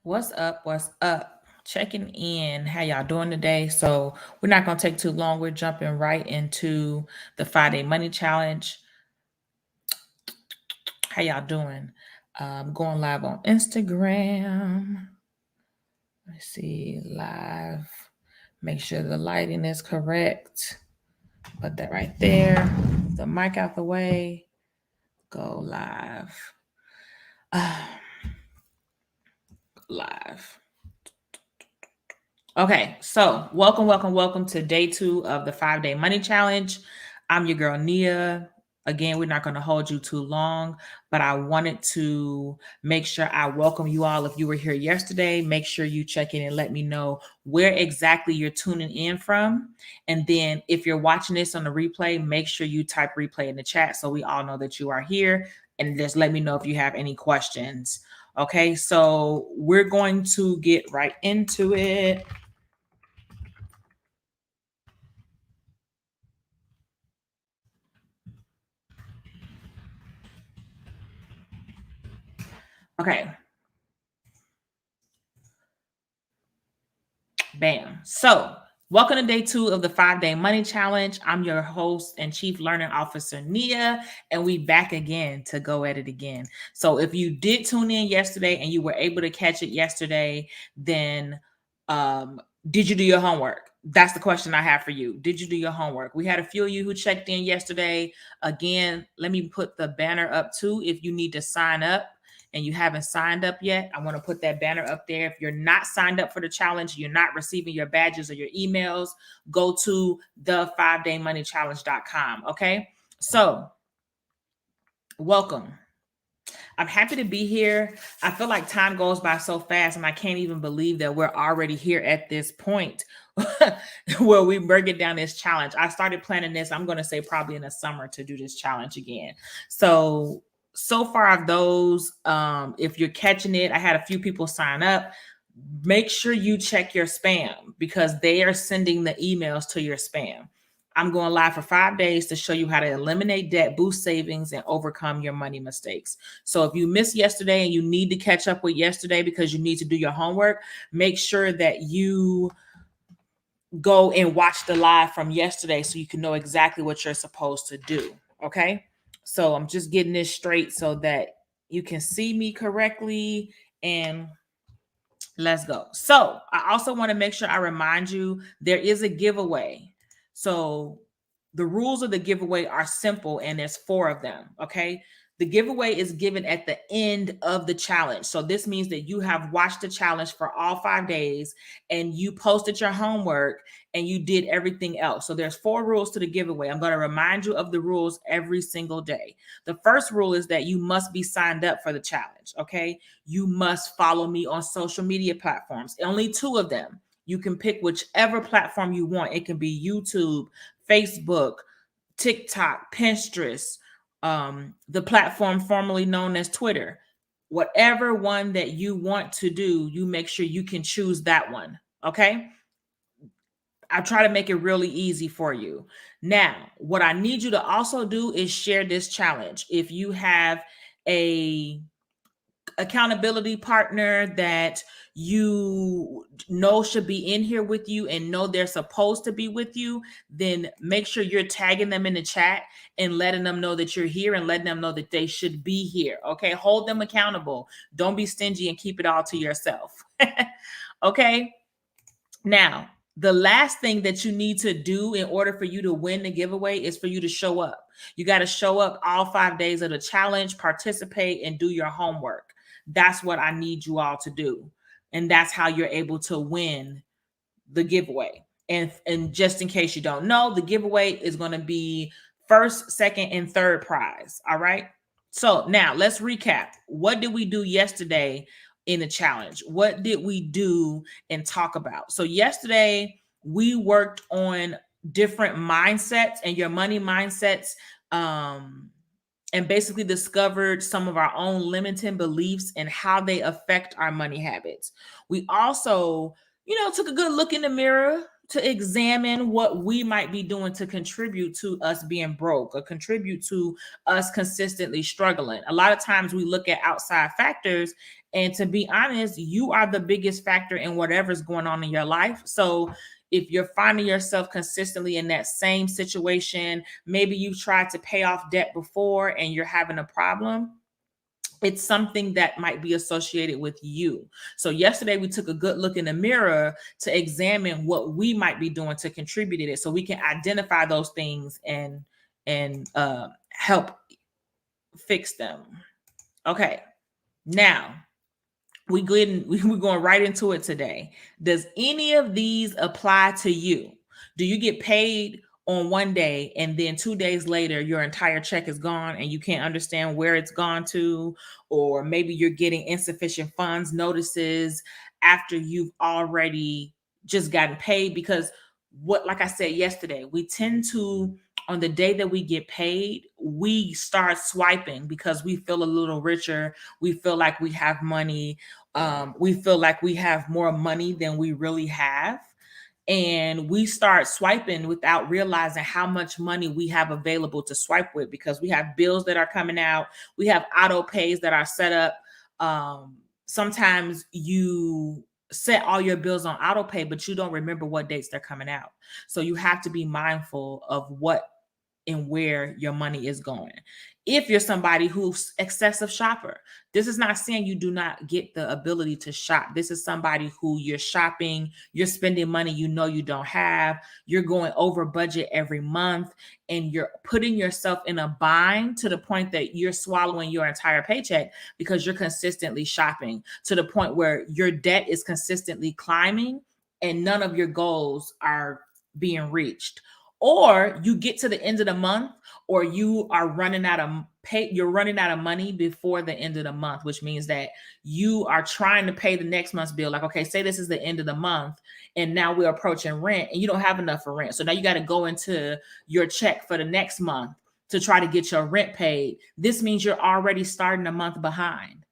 What's up? What's up? Checking in. How y'all doing today? So, we're not going to take too long. We're jumping right into the 5 Day Money Challenge. How y'all doing? Going live on Instagram. Let's see, live. Make sure the lighting is correct. Put that right there. The mic out the way. Go live. Live. Okay, so welcome to day 2 of the 5 Day Money Challenge. I'm your girl Nia. Again, we're not going to hold you too long, but I wanted to make sure I welcome you all. If you were here yesterday, make sure you check in and let me know where exactly you're tuning in from. And then if you're watching this on the replay, make sure you type replay in the chat so we all know that you are here. And just let me know if you have any questions. Okay, so we're going to get right into it. Okay. Bam. So, welcome to day 2 of the 5 Day Money Challenge. I'm your host and Chief Learning Officer, Nia, and we back again to go at it again. So, if you did tune in yesterday and you were able to catch it yesterday, then did you do your homework? That's the question I have for you. Did you do your homework? We had a few of you who checked in yesterday. Again, let me put the banner up too if you need to sign up and you haven't signed up yet, I want to put that banner up there. If you're not signed up for the challenge, you're not receiving your badges or your emails, go to the 5daymoneychallenge.com. Okay. So, welcome. I'm happy to be here. I feel like time goes by so fast, and I can't even believe that we're already here at this point where we break down this challenge. I started planning this, I'm going to say probably in the summer to do this challenge again. So far of those, if you're catching it, I had a few people sign up. Make sure you check your spam because they are sending the emails to your spam. I'm going live for 5 days to show you how to eliminate debt, boost savings, and overcome your money mistakes. So if you missed yesterday and you need to catch up with yesterday because you need to do your homework, make sure that you go and watch the live from yesterday so you can know exactly what you're supposed to do. Okay. So I'm just getting this straight so that you can see me correctly and let's go. So I also want to make sure I remind you there is a giveaway. So the rules of the giveaway are simple and there's 4 of them. Okay. The giveaway is given at the end of the challenge. So this means that you have watched the challenge for all 5 days and you posted your homework and you did everything else. So there's 4 rules to the giveaway. I'm going to remind you of the rules every single day. The first rule is that you must be signed up for the challenge. Okay. You must follow me on social media platforms. Only 2 of them. You can pick whichever platform you want. It can be YouTube, Facebook, TikTok, Pinterest, the platform formerly known as Twitter. Whatever one that you want to do, you make sure you can choose that one. Okay. I try to make it really easy for you. Now, what I need you to also do is share this challenge. If you have a accountability partner that you know should be in here with you and know they're supposed to be with you, then make sure you're tagging them in the chat and letting them know that you're here and letting them know that they should be here. Okay. Hold them accountable. Don't be stingy and keep it all to yourself. Okay. Now, the last thing that you need to do in order for you to win the giveaway is for you to show up. You got to show up all 5 days of the challenge, participate, and do your homework. That's what I need you all to do. And that's how you're able to win the giveaway. And just in case you don't know, the giveaway is going to be first, second, and third prize. All right. So now let's recap. What did we do yesterday in the challenge? What did we do and talk about? So yesterday we worked on different mindsets and your money mindsets. And basically discovered some of our own limiting beliefs and how they affect our money habits. We also, took a good look in the mirror, to examine what we might be doing to contribute to us being broke or contribute to us consistently struggling. A lot of times we look at outside factors, and to be honest, you are the biggest factor in whatever's going on in your life. So if you're finding yourself consistently in that same situation, maybe you've tried to pay off debt before and you're having a problem, it's something that might be associated with you. So yesterday we took a good look in the mirror to examine what we might be doing to contribute to it, so we can identify those things and help fix them. Okay, now we're going right into it today. Does any of these apply to you? Do you get paid on one day and then 2 days later your entire check is gone and you can't understand where it's gone to? Or maybe you're getting insufficient funds notices after you've already just gotten paid? Because like I said yesterday, we tend to, on the day that we get paid, we start swiping because we feel a little richer. We feel like we have money. We feel like we have more money than we really have. And we start swiping without realizing how much money we have available to swipe with, because we have bills that are coming out. We have auto pays that are set up. Sometimes you set all your bills on auto pay, but you don't remember what dates they're coming out. So you have to be mindful of what and where your money is going. If you're somebody who's excessive shopper, this is not saying you do not get the ability to shop. This is somebody who you're shopping, you're spending money you know you don't have, you're going over budget every month, and you're putting yourself in a bind to the point that you're swallowing your entire paycheck because you're consistently shopping, to the point where your debt is consistently climbing and none of your goals are being reached. Or you get to the end of the month, or you are running out of you're running out of money before the end of the month, which means that you are trying to pay the next month's bill. Like, okay, say this is the end of the month and now we're approaching rent and you don't have enough for rent. So now you got to go into your check for the next month to try to get your rent paid. This means you're already starting a month behind.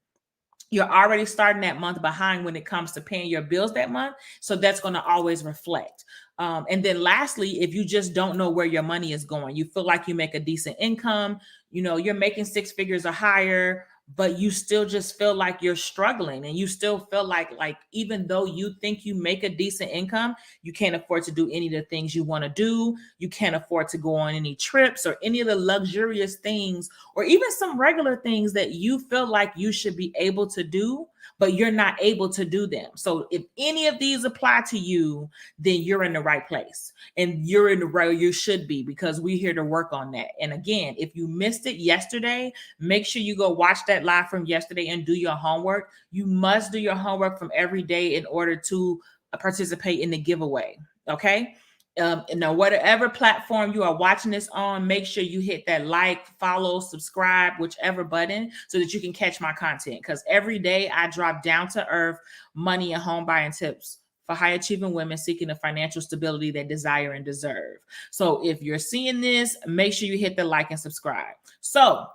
You're already starting that month behind when it comes to paying your bills that month. So that's going to always reflect. And then lastly, if you just don't know where your money is going, you feel like you make a decent income, you're making 6 figures or higher, but you still just feel like you're struggling, and you still feel like even though you think you make a decent income, you can't afford to do any of the things you want to do. You can't afford to go on any trips or any of the luxurious things, or even some regular things that you feel like you should be able to do, but you're not able to do them. So if any of these apply to you, then you're in the right place and you're in the right, you should be, because we're here to work on that. And again, if you missed it yesterday, make sure you go watch that live from yesterday and do your homework. You must do your homework from every day in order to participate in the giveaway. Okay. Now, whatever platform you are watching this on, make sure you hit that like, follow, subscribe, whichever button, so that you can catch my content. Because every day I drop down to earth money and home buying tips for high achieving women seeking the financial stability they desire and deserve. So if you're seeing this, make sure you hit the like and subscribe. So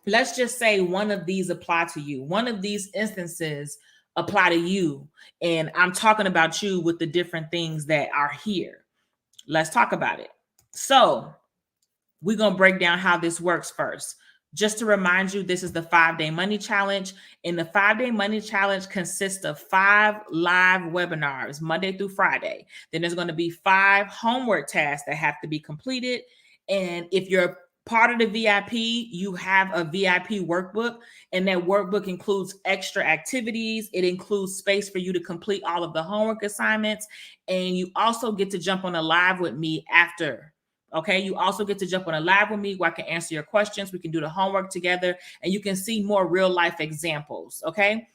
let's just say one of these apply to you. One of these instances apply to you. And I'm talking about you with the different things that are here. Let's talk about it. So we're going to break down how this works first. Just to remind you, this is the 5-day money challenge. And the 5-day money challenge consists of 5 live webinars, Monday through Friday. Then there's going to be 5 homework tasks that have to be completed. And if you're part of the VIP, you have a VIP workbook, and that workbook includes extra activities. It includes space for you to complete all of the homework assignments. And you also get to jump on a live with me after. Okay, you also get to jump on a live with me where I can answer your questions. We can do the homework together and you can see more real life examples. Okay,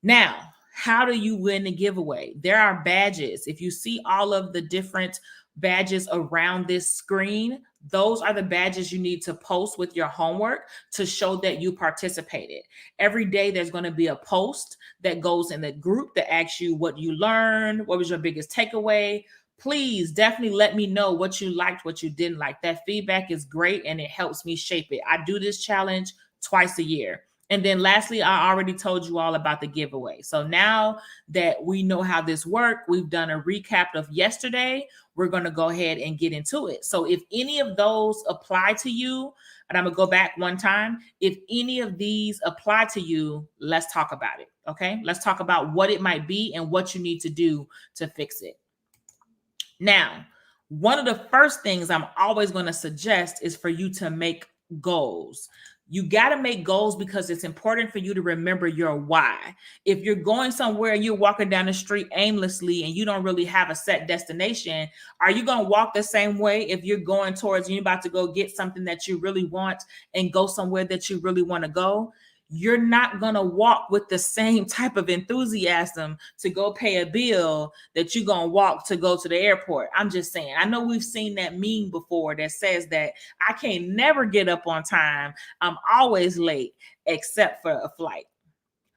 now, how do you win the giveaway? There are badges. If you see all of the different badges around this screen, those are the badges you need to post with your homework to show that you participated. Every day there's going to be a post that goes in the group that asks you what you learned, what was your biggest takeaway. Please definitely let me know what you liked, what you didn't like. That feedback is great and it helps me shape it. I do this challenge twice a year. And then lastly, I already told you all about the giveaway. So now that we know how this worked, we've done a recap of yesterday. We're going to go ahead and get into it. So if any of those apply to you, and I'm going to go back one time, if any of these apply to you, let's talk about it. Okay. Let's talk about what it might be and what you need to do to fix it. Now, one of the first things I'm always going to suggest is for you to make goals. You got to make goals because it's important for you to remember your why. If you're going somewhere and you're walking down the street aimlessly and you don't really have a set destination, are you going to walk the same way if you're going towards, you're about to go get something that you really want and go somewhere that you really want to go? You're not going to walk with the same type of enthusiasm to go pay a bill that you're going to walk to go to the airport. I'm just saying. I know we've seen that meme before that says that I can't never get up on time. I'm always late except for a flight,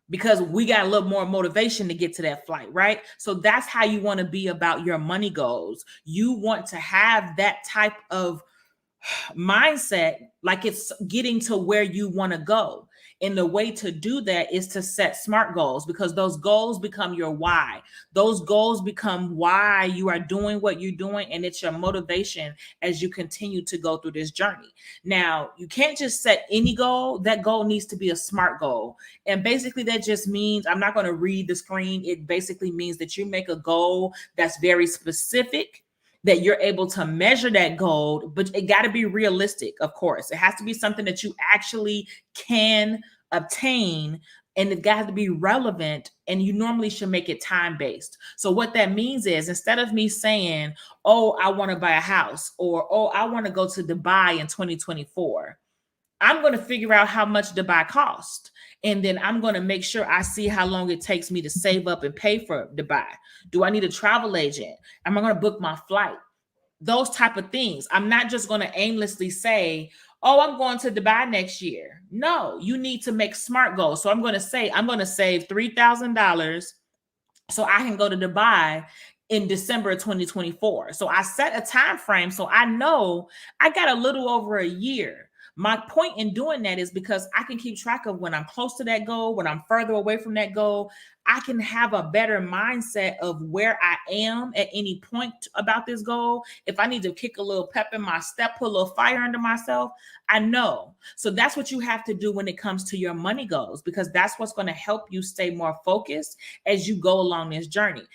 because we got a little more motivation to get to that flight, right? So that's how you want to be about your money goals. You want to have that type of mindset, like it's getting to where you want to go. And the way to do that is to set SMART goals, because those goals become your why. Those goals become why you are doing what you're doing, and it's your motivation as you continue to go through this journey. Now, you can't just set any goal. That goal needs to be a SMART goal. And basically that just means, I'm not going to read the screen. It basically means that you make a goal that's very specific, that you're able to measure that goal, but it got to be realistic, of course. It has to be something that you actually can obtain, and it got to be relevant, and you normally should make it time-based. So what that means is, instead of me saying, oh, I want to buy a house, or, oh, I want to go to Dubai in 2024, I'm going to figure out how much Dubai costs. And then I'm going to make sure I see how long it takes me to save up and pay for Dubai. Do I need a travel agent? Am I going to book my flight? Those type of things. I'm not just going to aimlessly say, oh, I'm going to Dubai next year. No, you need to make SMART goals. So I'm going to say, I'm going to save $3,000 so I can go to Dubai in December of 2024. So I set a time frame so I know I got a little over a year. My point in doing that is because I can keep track of when I'm close to that goal, when I'm further away from that goal. I can have a better mindset of where I am at any point about this goal. If I need to kick a little pep in my step, put a little fire under myself, I know. So that's what you have to do when it comes to your money goals, because that's what's going to help you stay more focused as you go along this journey.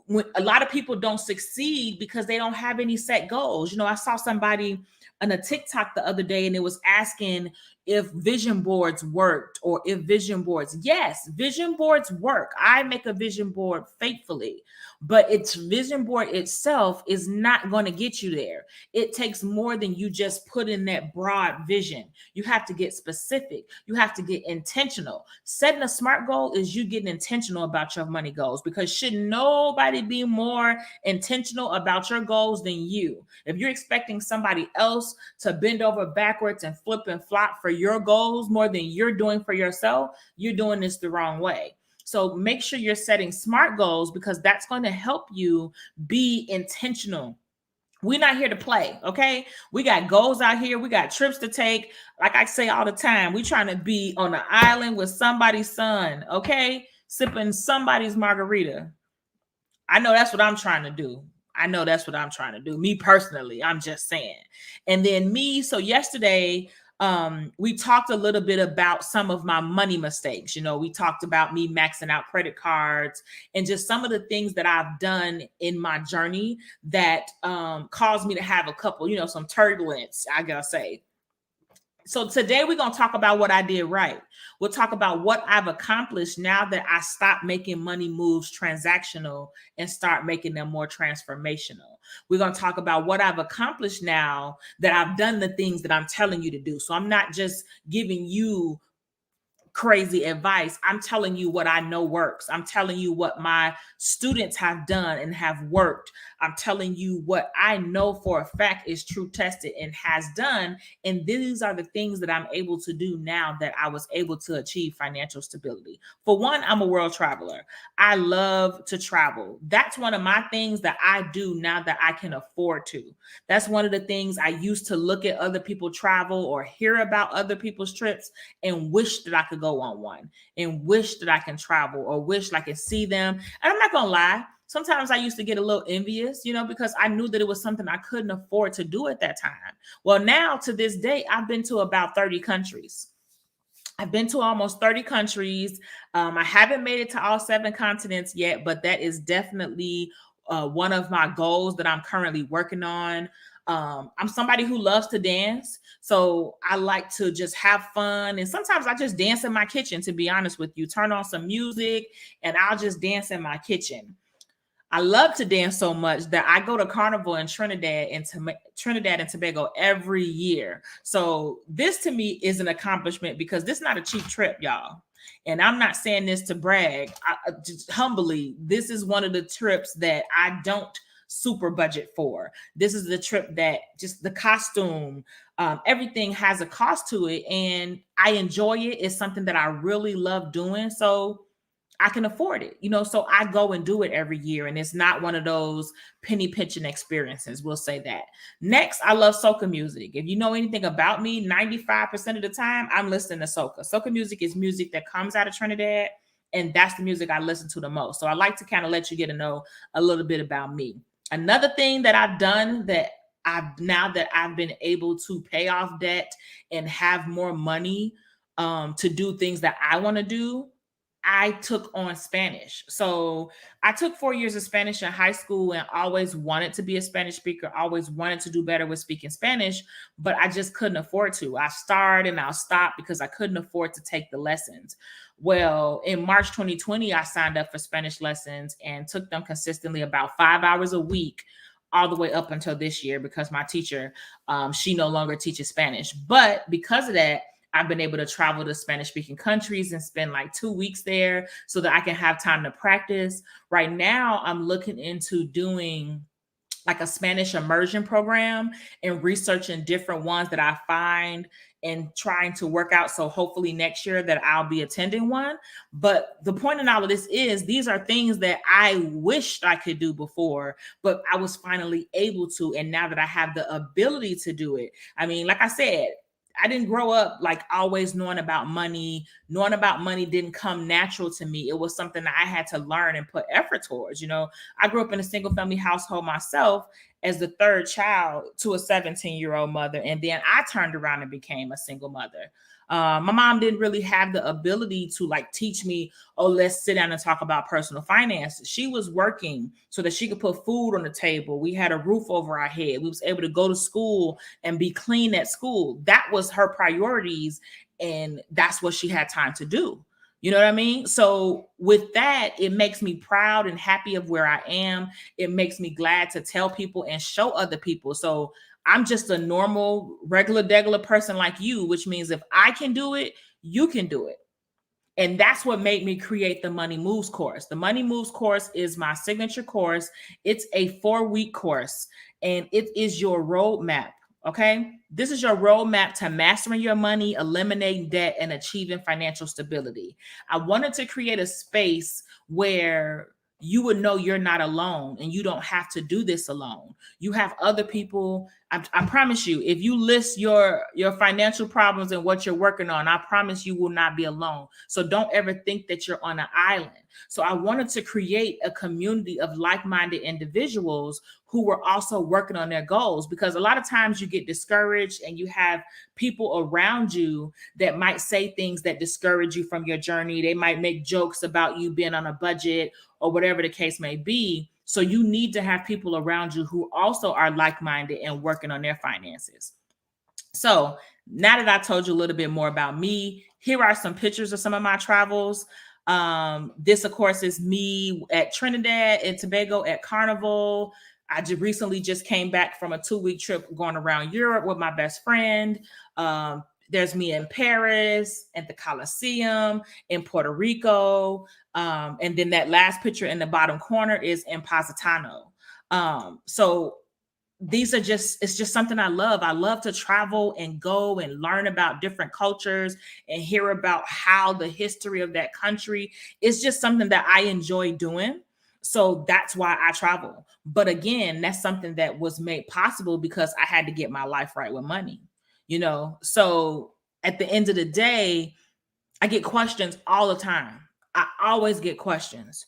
When a lot of people don't succeed because they don't have any set goals. You know, I saw somebody on a TikTok the other day, and it was asking if vision boards worked, or if vision boards. Yes, vision boards work. I make a vision board faithfully, but its vision board itself is not going to get you there. It takes more than you just put in that broad vision. You have to get specific. You have to get intentional. Setting a SMART goal is you getting intentional about your money goals, because should nobody be more intentional about your goals than you? If you're expecting somebody else to bend over backwards and flip and flop for your goals more than you're doing for yourself, you're doing this the wrong way. So make sure you're setting SMART goals, because that's going to help you be intentional. We're not here to play, okay? We got goals out here. We got trips to take. Like I say all the time, we're trying to be on an island with somebody's son, okay? Sipping somebody's margarita. I know that's what I'm trying to do. Me personally, I'm just saying. And then so yesterday, we talked a little bit about some of my money mistakes. You know, we talked about me maxing out credit cards and just some of the things that I've done in my journey that caused me to have a couple, some turbulence, I gotta say. So today we're going to talk about what I did right. We'll talk about what I've accomplished now that I stopped making money moves transactional and start making them more transformational. We're going to talk about what I've accomplished now that I've done the things that I'm telling you to do. So I'm not just giving you crazy advice. I'm telling you what I know works. I'm telling you what my students have done and have worked. I'm telling you what I know for a fact is true tested and has done. And these are the things that I'm able to do now that I was able to achieve financial stability. For one, I'm a world traveler. I love to travel. That's one of my things that I do now that I can afford to. That's one of the things I used to look at other people travel or hear about other people's trips and wish that I could to go on one and wish that I can travel or wish I could see them. And I'm not going to lie. Sometimes I used to get a little envious, because I knew that it was something I couldn't afford to do at that time. Well, now to this day, I've been to about 30 countries. I've been to almost 30 countries. I haven't made it to all 7 continents yet, but that is definitely one of my goals that I'm currently working on. I'm somebody who loves to dance, so I like to just have fun. And sometimes I just dance in my kitchen, to be honest with you. Turn on some music and I'll just dance in my kitchen. I love to dance so much that I go to Carnival in Trinidad and Tobago every year. So this to me is an accomplishment because this is not a cheap trip, y'all. And I'm not saying this to brag. Just humbly, this is one of the trips that I don't super budget for. This is the trip that just the costume, everything has a cost to it, and I enjoy it. It's something that I really love doing. So I can afford it, so I go and do it every year. And it's not one of those penny pinching experiences. We'll say that. Next, I love soca music. If you know anything about me, 95% of the time I'm listening to soca. Soca music is music that comes out of Trinidad, and that's the music I listen to the most. So I like to kind of let you get to know a little bit about me. Another thing that I've done now that I've been able to pay off debt and have more money to do things that I want to do, I took on Spanish. So I took 4 years of Spanish in high school and always wanted to be a Spanish speaker, always wanted to do better with speaking Spanish, but I just couldn't afford to. I started and I'll stop because I couldn't afford to take the lessons. Well, in March 2020, I signed up for Spanish lessons and took them consistently about 5 hours a week, all the way up until this year because my teacher, she no longer teaches Spanish. But because of that, I've been able to travel to Spanish speaking countries and spend like 2 weeks there so that I can have time to practice. Right now, I'm looking into doing like a Spanish immersion program and researching different ones that I find and trying to work out. So hopefully next year that I'll be attending one. But the point in all of this is these are things that I wished I could do before, but I was finally able to. And now that I have the ability to do it, I mean, like I said, I didn't grow up like always knowing about money. Knowing about money didn't come natural to me. It was something that I had to learn and put effort towards. I grew up in a single family household myself as the third child to a 17-year-old mother. And then I turned around and became a single mother. My mom didn't really have the ability to like teach me, oh, let's sit down and talk about personal finances. She was working so that she could put food on the table. We had a roof over our head. We was able to go to school and be clean at school. That was her priorities. And that's what she had time to do. You know what I mean? So with that, it makes me proud and happy of where I am. It makes me glad to tell people and show other people. So I'm just a normal, regular person like you, which means if I can do it, you can do it. And that's what made me create the Money Moves course. The Money Moves course is my signature course. It's a 4-week course, and it is your roadmap. Okay. This is your roadmap to mastering your money, eliminating debt, and achieving financial stability. I wanted to create a space where you would know you're not alone and you don't have to do this alone. You have other people. I promise you, if you list your financial problems and what you're working on, I promise you will not be alone. So don't ever think that you're on an island. So I wanted to create a community of like-minded individuals who were also working on their goals, because a lot of times you get discouraged and you have people around you that might say things that discourage you from your journey. They might make jokes about you being on a budget or whatever the case may be. So you need to have people around you who also are like-minded and working on their finances. So now that I told you a little bit more about me, here are some pictures of some of my travels. This, of course, is me at Trinidad and Tobago at Carnival. I recently just came back from a 2-week trip going around Europe with my best friend. There's me in Paris, at the Coliseum, in Puerto Rico. And then that last picture in the bottom corner is in Positano. So it's just something I love. I love to travel and go and learn about different cultures and hear about how the history of that country is just something that I enjoy doing. So that's why I travel. But again, that's something that was made possible because I had to get my life right with money, So at the end of the day, I get questions all the time. I always get questions.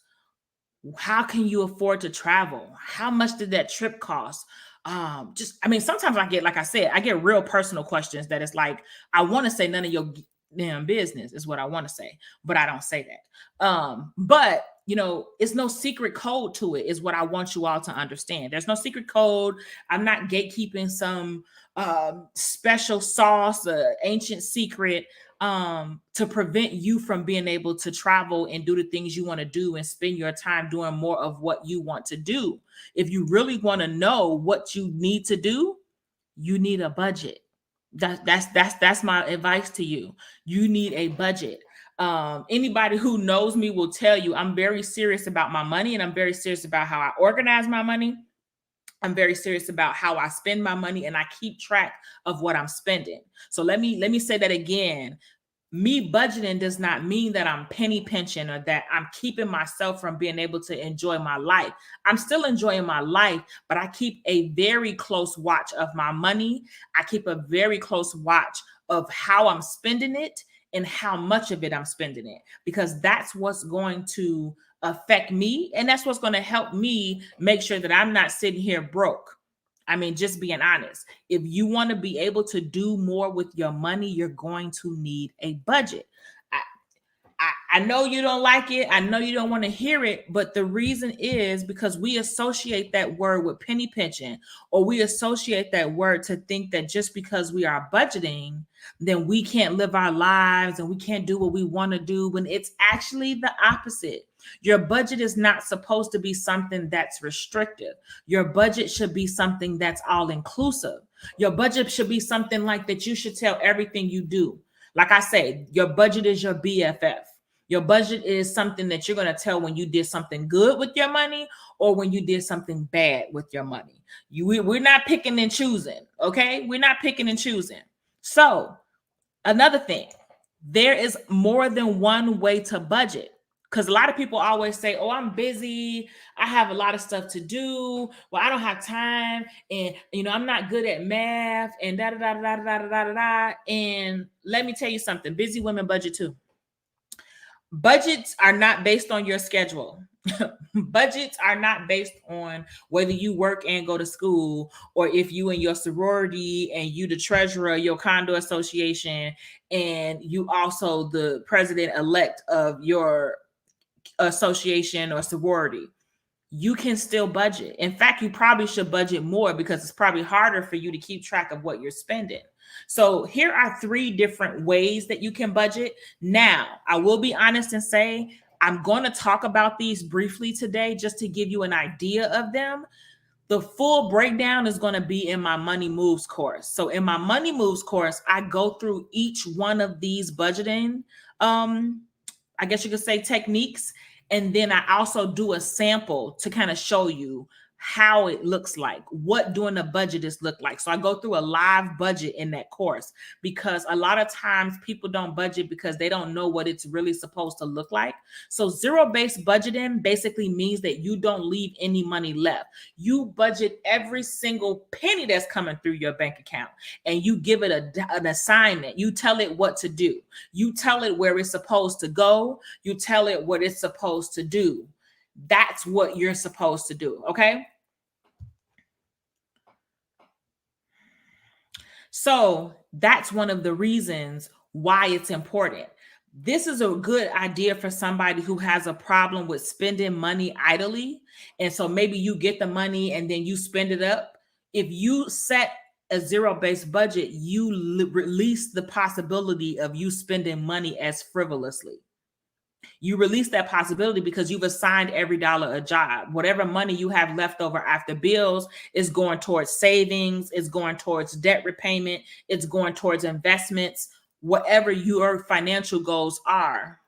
How can you afford to travel? How much did that trip cost? I mean, sometimes I get, like I said, I get real personal questions that it's like, I want to say none of your damn business is what I want to say, but I don't say that. But you know, it's no secret code to it, is what I want you all to understand. There's no secret code. I'm not gatekeeping some special sauce, ancient secret to prevent you from being able to travel and do the things you want to do and spend your time doing more of what you want to do. If you really want to know what you need to do, you need a budget. That's my advice to you. You need a budget. Anybody who knows me will tell you I'm very serious about my money, and I'm very serious about how I organize my money. I'm very serious about how I spend my money, and I keep track of what I'm spending. So let me say that again. Me budgeting does not mean that I'm penny pinching or that I'm keeping myself from being able to enjoy my life. I'm still enjoying my life, but I keep a very close watch of my money. I keep a very close watch of how I'm spending it and how much of it I'm spending it, because that's what's going to affect me. And that's what's going to help me make sure that I'm not sitting here broke. I mean, just being honest. If you want to be able to do more with your money, you're going to need a budget. I know you don't like it. I know you don't want to hear it, but the reason is because we associate that word with penny pinching, or we associate that word to think that just because we are budgeting, then we can't live our lives and we can't do what we want to do, when it's actually the opposite. Your budget is not supposed to be something that's restrictive. Your budget should be something that's all inclusive. Your budget should be something like that you should tell everything you do. Like I say, your budget is your BFF. Your budget is something that you're going to tell when you did something good with your money or when you did something bad with your money. We're not picking and choosing, okay? We're not picking and choosing. So another thing, there is more than one way to budget. Because a lot of people always say, oh, I'm busy. I have a lot of stuff to do. Well, I don't have time. And, you know, I'm not good at math and da da da da da da da da. And let me tell you something, busy women budget too. Budgets are not based on your schedule. Budgets are not based on whether you work and go to school, or if you and your sorority and you the treasurer of your condo association and you also the president elect of your association or sorority. You can still budget. In fact, you probably should budget more, because it's probably harder for you to keep track of what you're spending. So here are 3 different ways that you can budget. Now, I will be honest and say, I'm going to talk about these briefly today just to give you an idea of them. The full breakdown is going to be in my Money Moves course. So in my Money Moves course, I go through each one of these budgeting, I guess you could say, techniques. And then I also do a sample to kind of show you how it looks like, what doing a budget is look like. So I go through a live budget in that course, because a lot of times people don't budget because they don't know what it's really supposed to look like. So zero-based budgeting basically means that you don't leave any money left. You budget every single penny that's coming through your bank account, and you give it an assignment. You tell it what to do. You tell it where it's supposed to go. You tell it what it's supposed to do. That's what you're supposed to do, okay? So that's one of the reasons why it's important. This is a good idea for somebody who has a problem with spending money idly. And so maybe you get the money and then you spend it up. If you set a zero-based budget, you release the possibility of you spending money as frivolously. You release that possibility because you've assigned every dollar a job. Whatever money you have left over after bills is going towards savings, it's going towards debt repayment, it's going towards investments, whatever your financial goals are.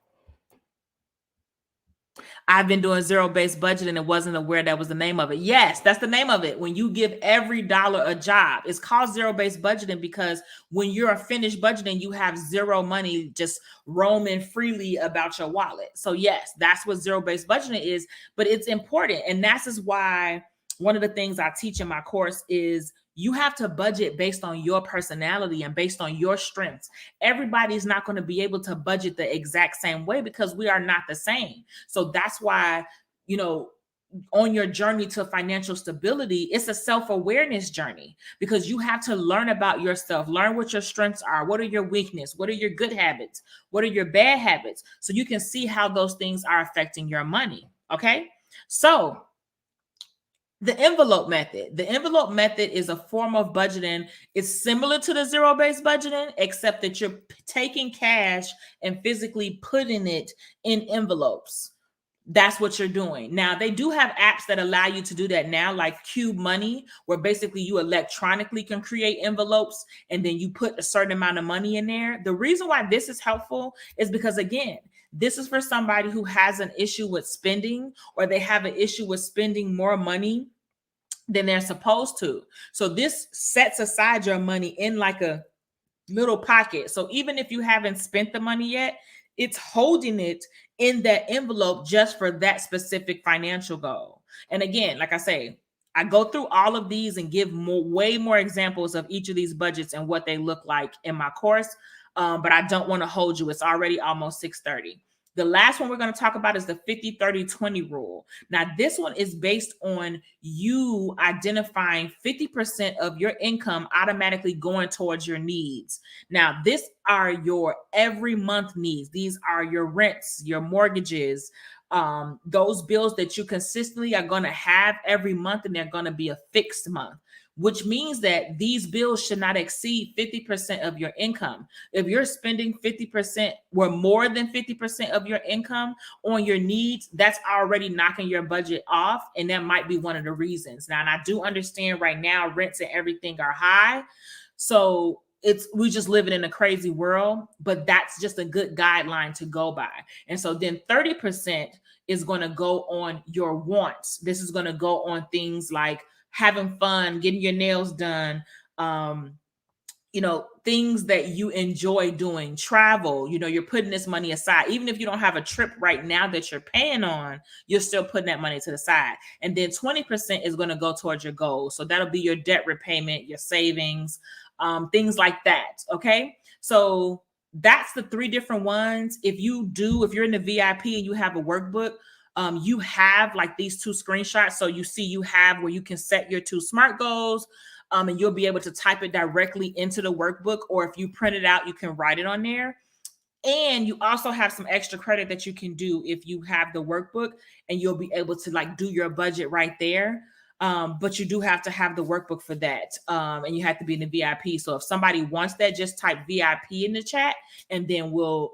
I've been doing zero-based budgeting and wasn't aware that was the name of it. Yes, that's the name of it. When you give every dollar a job, it's called zero-based budgeting because when you're finished budgeting, you have zero money just roaming freely about your wallet. So yes, that's what zero-based budgeting is, but it's important. And that's why one of the things I teach in my course is You have to budget based on your personality and based on your strengths. Everybody's not going to be able to budget the exact same way because we are not the same. So that's why, you know, on your journey to financial stability, it's a self-awareness journey, because you have to learn about yourself, learn what your strengths are, what are your weaknesses, what are your good habits, what are your bad habits, so you can see how those things are affecting your money. Okay, so the envelope method. The envelope method is a form of budgeting. It's similar to the zero-based budgeting, except that you're taking cash and physically putting it in envelopes. That's what you're doing. Now, they do have apps that allow you to do that now, like Cube Money, where basically you electronically can create envelopes and then you put a certain amount of money in there. The reason why this is helpful is because, again, this is for somebody who has an issue with spending, or they have an issue with spending more money than they're supposed to. So this sets aside your money in like a little pocket. So even if you haven't spent the money yet, it's holding it in that envelope just for that specific financial goal. And again, like I say, I go through all of these and give way more examples of each of these budgets and what they look like in my course. But I don't want to hold you. It's already almost 6:30. The last one we're going to talk about is the 50-30-20 rule. Now, this one is based on you identifying 50% of your income automatically going towards your needs. Now, these are your every month needs. These are your rents, your mortgages, those bills that you consistently are going to have every month, and they're going to be a fixed month, which means that these bills should not exceed 50% of your income. If you're spending 50% or more than 50% of your income on your needs, that's already knocking your budget off. And that might be one of the reasons. Now, and I do understand right now, rents and everything are high. So we just living in a crazy world, but that's just a good guideline to go by. And so then 30% is going to go on your wants. This is going to go on things like having fun, getting your nails done, things that you enjoy doing, travel. You're putting this money aside. Even if you don't have a trip right now that you're paying on, you're still putting that money to the side. And then 20% is going to go towards your goals. So that'll be your debt repayment, your savings, things like that. Okay. So that's the three different ones. If you're in the VIP and you have a workbook, you have like these two screenshots. So you have where you can set your 2 SMART goals, and you'll be able to type it directly into the workbook. Or if you print it out, you can write it on there. And you also have some extra credit that you can do if you have the workbook, and you'll be able to like do your budget right there. But you do have to have the workbook for that. And you have to be in the VIP. So if somebody wants that, just type VIP in the chat and then we'll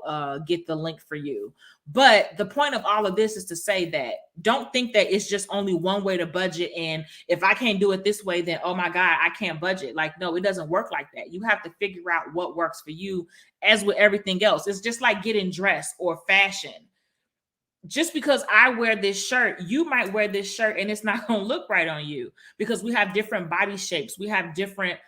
get the link for you. But the point of all of this is to say that don't think that it's just only one way to budget. And if I can't do it this way, then, oh my God, I can't budget. Like, no, it doesn't work like that. You have to figure out what works for you. As with everything else, it's just like getting dressed or fashion. Just because I wear this shirt, you might wear this shirt and it's not going to look right on you, because we have different body shapes. We have different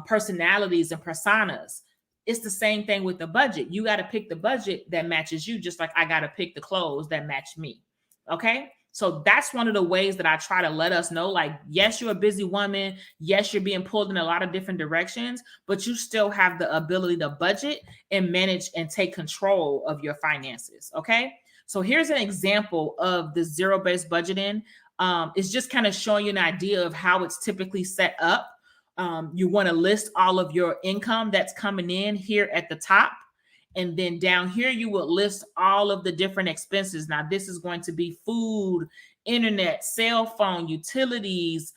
personalities and personas. It's the same thing with the budget. You got to pick the budget that matches you, just like I got to pick the clothes that match me. Okay. So that's one of the ways that I try to let us know, like, yes, you're a busy woman. Yes, you're being pulled in a lot of different directions, but you still have the ability to budget and manage and take control of your finances. Okay. So here's an example of the zero-based budgeting. It's just kind of showing you an idea of how it's typically set up. You want to list all of your income that's coming in here at the top. And then down here, you will list all of the different expenses. Now, this is going to be food, internet, cell phone, utilities,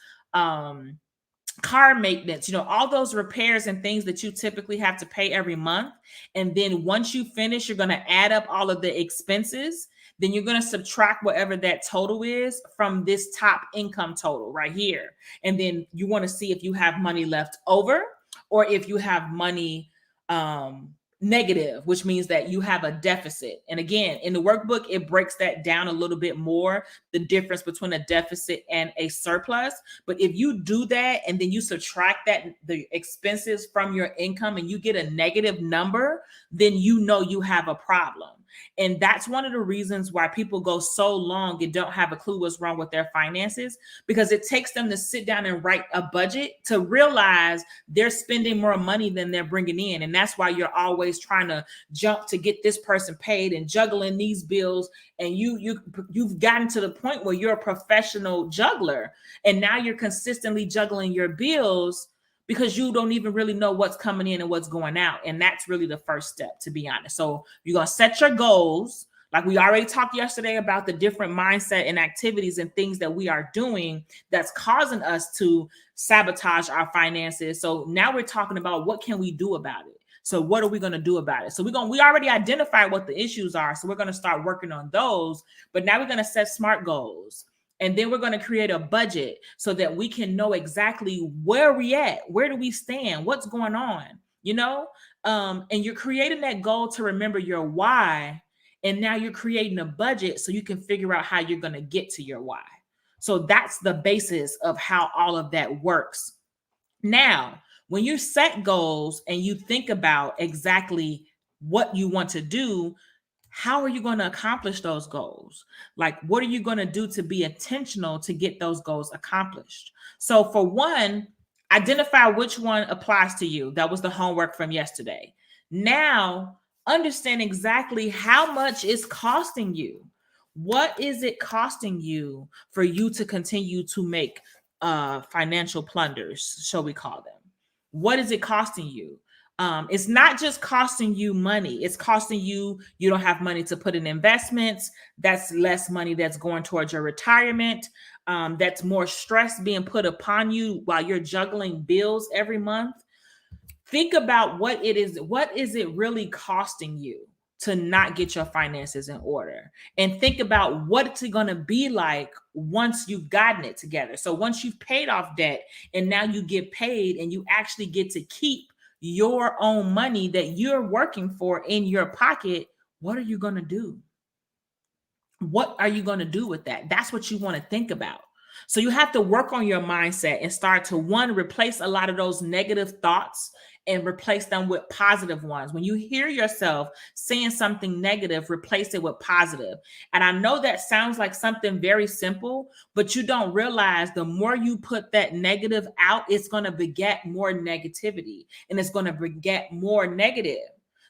car maintenance, all those repairs and things that you typically have to pay every month. And then once you finish, you're going to add up all of the expenses. Then you're going to subtract whatever that total is from this top income total right here. And then you want to see if you have money left over, or if you have money negative, which means that you have a deficit. And again, in the workbook, it breaks that down a little bit more, the difference between a deficit and a surplus. But if you do that and then you subtract the expenses from your income, and you get a negative number, then you know you have a problem. And that's one of the reasons why people go so long and don't have a clue what's wrong with their finances, because it takes them to sit down and write a budget to realize they're spending more money than they're bringing in. And that's why you're always trying to jump to get this person paid and juggling these bills. And you've gotten to the point where you're a professional juggler, and now you're consistently juggling your bills because you don't even really know what's coming in and what's going out. And that's really the first step, to be honest. So you're going to set your goals. Like we already talked yesterday about the different mindset and activities and things that we are doing that's causing us to sabotage our finances. So now we're talking about what can we do about it? So what are we going to do about it? So we already identified what the issues are. So we're going to start working on those, but now we're going to set SMART goals. And then we're going to create a budget so that we can know exactly where we at, where do we stand, what's going on, and you're creating that goal to remember your why. And now you're creating a budget so you can figure out how you're going to get to your why. So that's the basis of how all of that works. Now, when you set goals and you think about exactly what you want to do, how are you going to accomplish those goals? Like, what are you going to do to be intentional to get those goals accomplished? So for one, identify which one applies to you. That was the homework from yesterday. Now, understand exactly how much it's costing you. What is it costing you for you to continue to make financial plunders, shall we call them? What is it costing you? It's not just costing you money. It's costing you don't have money to put in investments. That's less money that's going towards your retirement. That's more stress being put upon you while you're juggling bills every month. Think about what is it really costing you to not get your finances in order, and think about what it's going to be like once you've gotten it together. So once you've paid off debt and now you get paid and you actually get to keep your own money that you're working for in your pocket, what are you going to do? What are you going to do with that? That's what you want to think about. So you have to work on your mindset and start to, one, replace a lot of those negative thoughts and replace them with positive ones. When you hear yourself saying something negative, replace it with positive. And I know that sounds like something very simple, but you don't realize the more you put that negative out, it's going to beget more negativity, and it's going to beget more negative.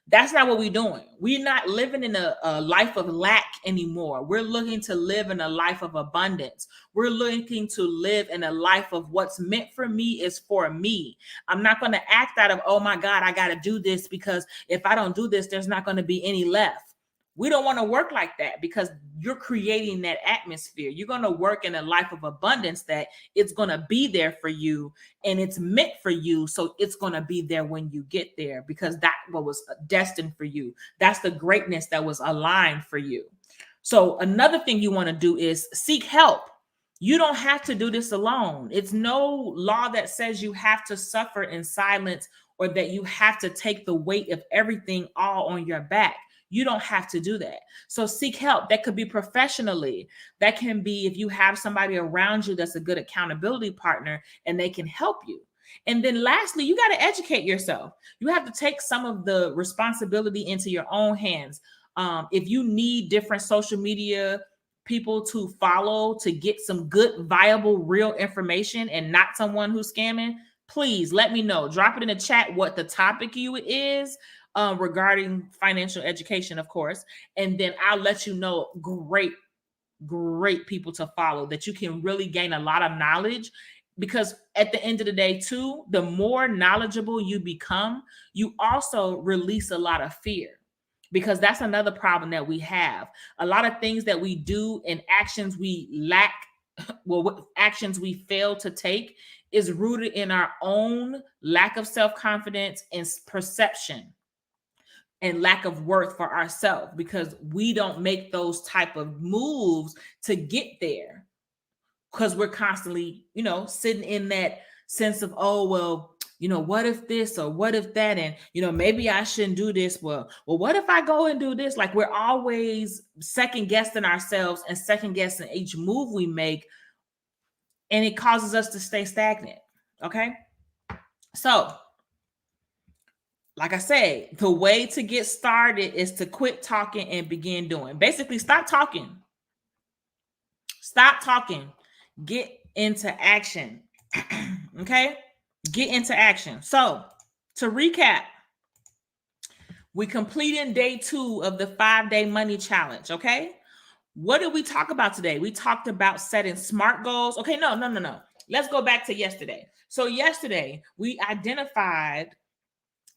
That's not what we're doing. We're not living in a life of lack anymore. We're looking to live in a life of abundance. We're looking to live in a life of what's meant for me is for me. I'm not going to act out of, oh my God, I got to do this because if I don't do this, there's not going to be any left. We don't want to work like that, because you're creating that atmosphere. You're going to work in a life of abundance that it's going to be there for you, and it's meant for you. So it's going to be there when you get there, because that's what was destined for you. That's the greatness that was aligned for you. So another thing you want to do is seek help. You don't have to do this alone. It's no law that says you have to suffer in silence or that you have to take the weight of everything all on your back. You don't have to do that. So seek help. That could be professionally. That can be if you have somebody around you that's a good accountability partner and they can help you. And then lastly, you got to educate yourself. You have to take some of the responsibility into your own hands. If you need different social media people to follow to get some good, viable, real information and not someone who's scamming, please let me know. Drop it in the chat what the topic you is. Regarding financial education, of course, and then I'll let you know great people to follow that you can really gain a lot of knowledge, because at the end of the day too, the more knowledgeable you become, you also release a lot of fear, because that's another problem that we have. A lot of things that we do and actions we lack, what actions we fail to take is rooted in our own lack of self-confidence and perception and lack of worth for ourselves, because we don't make those type of moves to get there, because we're constantly, sitting in that sense of, oh, well, what if this or what if that, and maybe I shouldn't do this. Well, what if I go and do this? Like, we're always second guessing ourselves and second guessing each move we make, and it causes us to stay stagnant. Okay, so like I said, the way to get started is to quit talking and begin doing. Basically, stop talking. Stop talking. Get into action. Okay? Get into action. So, to recap, we completed day 2 of the 5-day money challenge. Okay? What did we talk about today? We talked about setting SMART goals. Okay, no. Let's go back to yesterday. So, yesterday, we identified,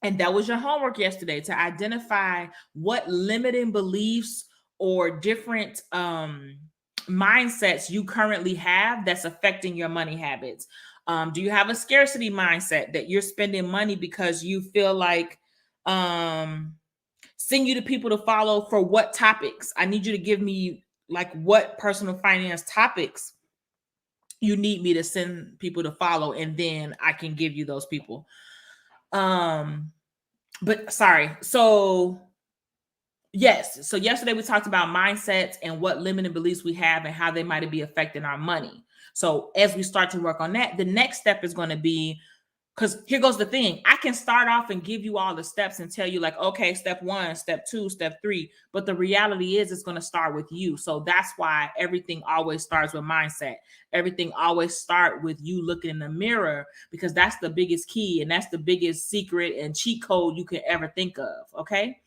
and that was your homework yesterday, to identify what limiting beliefs or different mindsets you currently have that's affecting your money habits. Do you have a scarcity mindset that you're spending money because you feel like send you to people to follow for what topics? I need you to give me like what personal finance topics you need me to send people to follow, and then I can give you those people. But sorry. So yes. So yesterday we talked about mindsets and what limiting beliefs we have and how they might be affecting our money. So as we start to work on that, the next step is going to be, because here goes the thing. I can start off and give you all the steps and tell you like, okay, step 1, step 2, step 3. But the reality is it's going to start with you. So that's why everything always starts with mindset. Everything always starts with you looking in the mirror, because that's the biggest key. And that's the biggest secret and cheat code you can ever think of. Okay.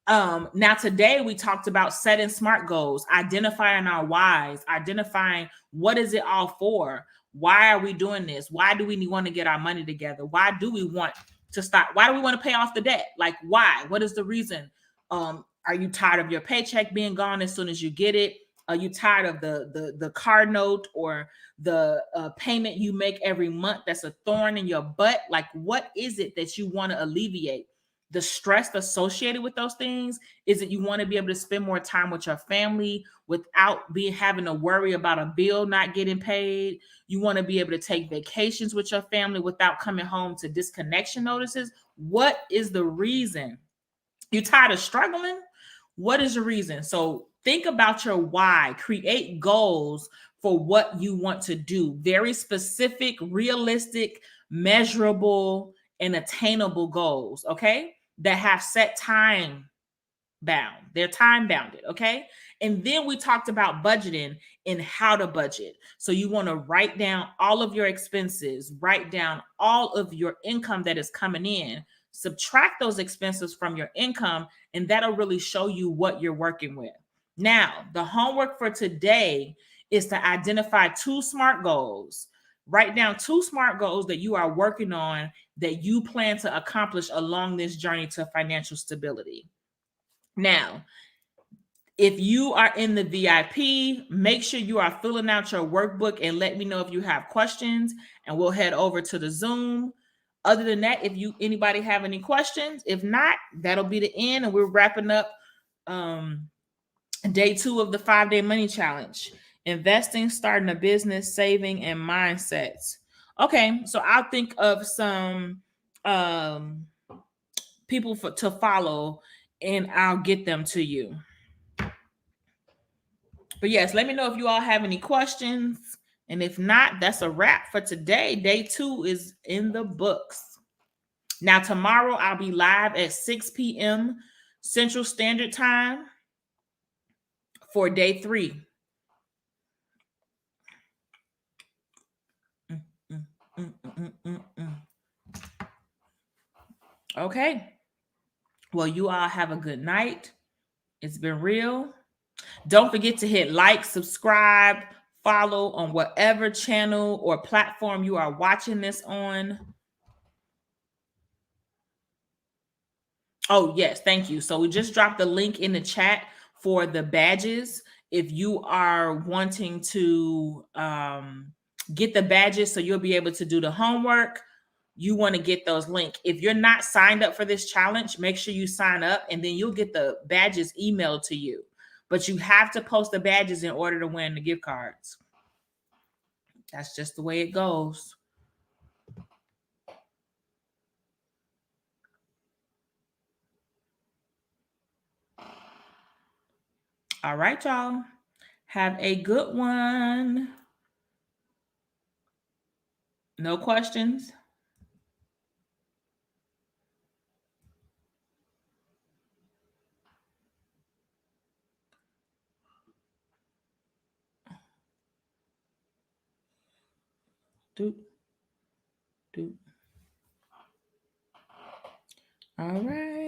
Now today we talked about setting SMART goals, identifying our whys, identifying what is it all for? Why are we doing this? Why do we want to get our money together? Why do we want to start? Why do we want to pay off the debt? Like, why? What is the reason? Are you tired of your paycheck being gone as soon as you get it? Are you tired of the car note or the payment you make every month that's a thorn in your butt? Like, what is it that you want to alleviate? The stress associated with those things is that you want to be able to spend more time with your family without having to worry about a bill not getting paid. You want to be able to take vacations with your family without coming home to disconnection notices. What is the reason? You tired of struggling? What is the reason? So think about your why. Create goals for what you want to do. Very specific, realistic, measurable, and attainable goals. Okay, that have set time bound. They're time bounded. Okay. And then we talked about budgeting and how to budget. So you want to write down all of your expenses, write down all of your income that is coming in, subtract those expenses from your income, and that'll really show you what you're working with. Now, the homework for today is to identify 2 SMART goals. Write down 2 SMART goals that you are working on that you plan to accomplish along this journey to financial stability. Now, if you are in the VIP, make sure you are filling out your workbook and let me know if you have questions, and we'll head over to the Zoom. Other than that, if anybody have any questions, if not, that'll be the end, and we're wrapping up day 2 of the 5-day money challenge. Investing, starting a business, saving, and mindsets. Okay, so I'll think of some people to follow, and I'll get them to you. But yes, let me know if you all have any questions. And if not, that's a wrap for today. Day 2 is in the books. Now, tomorrow I'll be live at 6 p.m. Central Standard Time for day 3. Okay. Well, you all have a good night. It's been real. Don't forget to hit like, subscribe, follow on whatever channel or platform you are watching this on. Oh, yes. Thank you. So we just dropped the link in the chat for the badges. If you are wanting to get the badges so you'll be able to do the homework, you want to get those links. If you're not signed up for this challenge, make sure you sign up, and then you'll get the badges emailed to you. But you have to post the badges in order to win the gift cards. That's just the way it goes. All right, y'all. Have a good one. No questions? Do. All right.